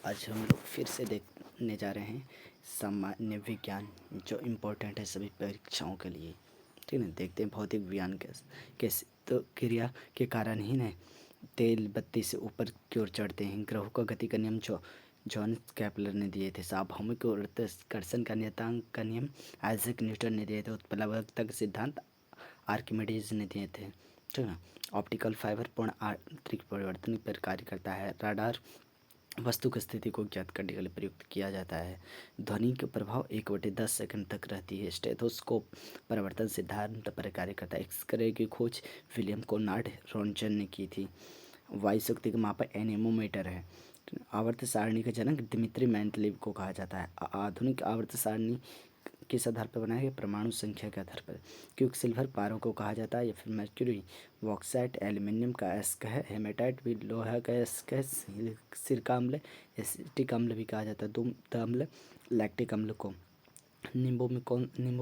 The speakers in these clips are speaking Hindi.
आज हम लोग फिर से देखने जा रहे हैं सामान्य विज्ञान, जो इम्पोर्टेंट है सभी परीक्षाओं के लिए। ठीक है, देखते हैं भौतिक विज्ञान कैसे तो क्रिया के कारण ही न तेल बत्ती से ऊपर की ओर चढ़ते हैं। ग्रहों का गति का नियम जो जॉन्स केपलर ने दिए थे। सार्वभौमिक गुरुत्वाकर्षण का नियतांक का नियम आइजैक न्यूटन ने दिए थे। उत्प्लावकता का सिद्धांत आर्किमिडीज ने दिए थे। ठीक है, ऑप्टिकल फाइबर पूर्ण आंतरिक परिवर्तन पर कार्य करता है। राडार वस्तु की स्थिति को ज्ञात करने के लिए प्रयुक्त किया जाता है। ध्वनि का प्रभाव 1/10 सेकंड तक रहती है। स्टेथोस्कोप परिवर्तन सिद्धांत पर कार्य करता है। एक्सरे की खोज विलियम कोनार्ड रोन्टजन ने की थी। वायु शक्ति का मापक एनेमोमीटर है। आवर्त सारणी का जनक दिमित्री मेंडलीव को कहा जाता है। आधुनिक आवर्त सारणी किस आधार पर बनाया गया? परमाणु संख्या के आधार पर। क्विकसिल्वर पारों को कहा जाता है या फिर मर्क्यूरी, बॉक्साइट एल्यूमिनियम का एस्क है। हेमेटाइट भी लोहा का एस्क है। सिरका अम्ल, एसिटिक अम्ल भी कहा जाता है। दुग्ध अम्ल, लैक्टिक अम्ल को। नींबू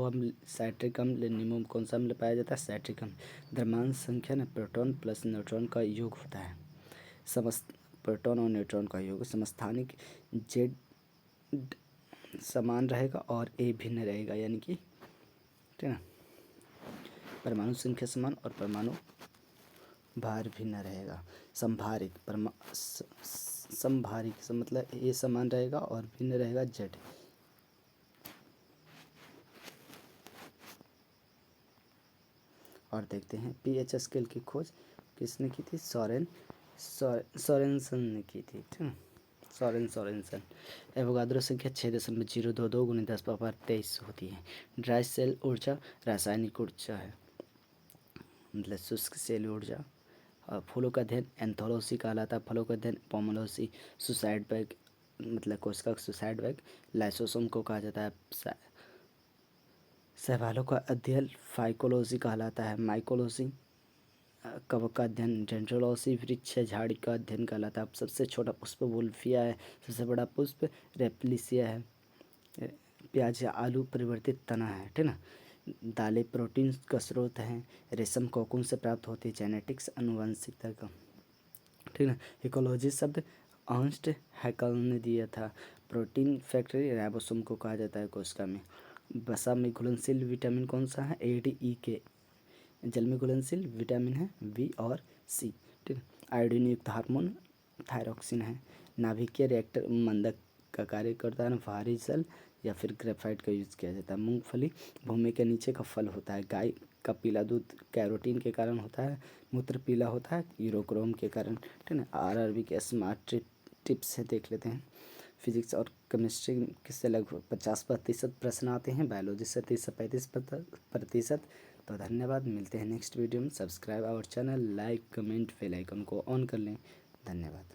अम्ल, साइट्रिक अम्ल। नींबू में कौन सा अम्ल पाया जाता है? साइट्रिक अम्ल। द्रव्यमान संख्या न प्रोटॉन प्लस न्यूट्रॉन का योग होता है। प्रोटॉन और न्यूट्रॉन का योग। समस्थानिक जेड समान रहेगा और ए भिन्न रहेगा, यानी कि ठीक है ना, परमाणु संख्या समान और परमाणु भार भिन्न रहेगा। संभारित संभारित मतलब ए समान रहेगा और भिन्न रहेगा जेड। और देखते हैं पीएच स्केल की खोज किसने की थी? सोरेनसन ने की थी। ठीक है, सोरेनसन। एवोगाद्रो संख्या 6.022 × 10⁻23 होती है। ड्राई सेल ऊर्जा रासायनिक ऊर्जा है, मतलब शुष्क सेल ऊर्जा। और फूलों का अध्ययन एंथोलॉजी कहलाता है। फलों का अध्ययन पोमोलॉजी। सुसाइड बैग मतलब कोशिका सुसाइड बैग लाइसोसोम को कहा जाता है। शैवालों का अध्ययन फाइकोलॉजी कहलाता है। माइकोलॉजी कवक का अध्ययन डेंड्रोलॉजी। वृक्ष झाड़ी का अध्ययन कहलाता है। सबसे छोटा पुष्प वुल्फिया है। सबसे बड़ा पुष्प रेप्लिसिया है। प्याज या आलू परिवर्तित तना है। ठीक ना। दालें प्रोटीन का स्रोत हैं। रेशम कोकून से प्राप्त होती है। जेनेटिक्स आनुवंशिकता का। ठीक ना। इकोलॉजी शब्द अर्नस्ट हैकल ने दिया था। प्रोटीन फैक्ट्री राइबोसोम को कहा जाता है कोशिका में। वसा में घुलनशील विटामिन कौन सा है? ए डी ई के। जल में घुलनशील विटामिन है बी और सी। ठीक है। आयोडीन युक्त हार्मोन थायरॉक्सिन है। नाभिकीय रिएक्टर मंदक का कार्य करता है। भारी जल या फिर ग्रेफाइट का यूज़ किया जाता है। मूंगफली भूमि के नीचे का फल होता है। गाय का पीला दूध कैरोटीन के कारण होता है। मूत्र पीला होता है यूरोक्रोम के कारण। ठीक है। आरआरबी के स्मार्ट टिप्स से देख लेते हैं। फिजिक्स और केमिस्ट्री किससे लगभग 50% प्रश्न आते हैं। बायोलॉजी से 30 से 35%। तो धन्यवाद, मिलते हैं नेक्स्ट वीडियो में। Subscribe our channel, like comment bell icon को ऑन कर लें। धन्यवाद।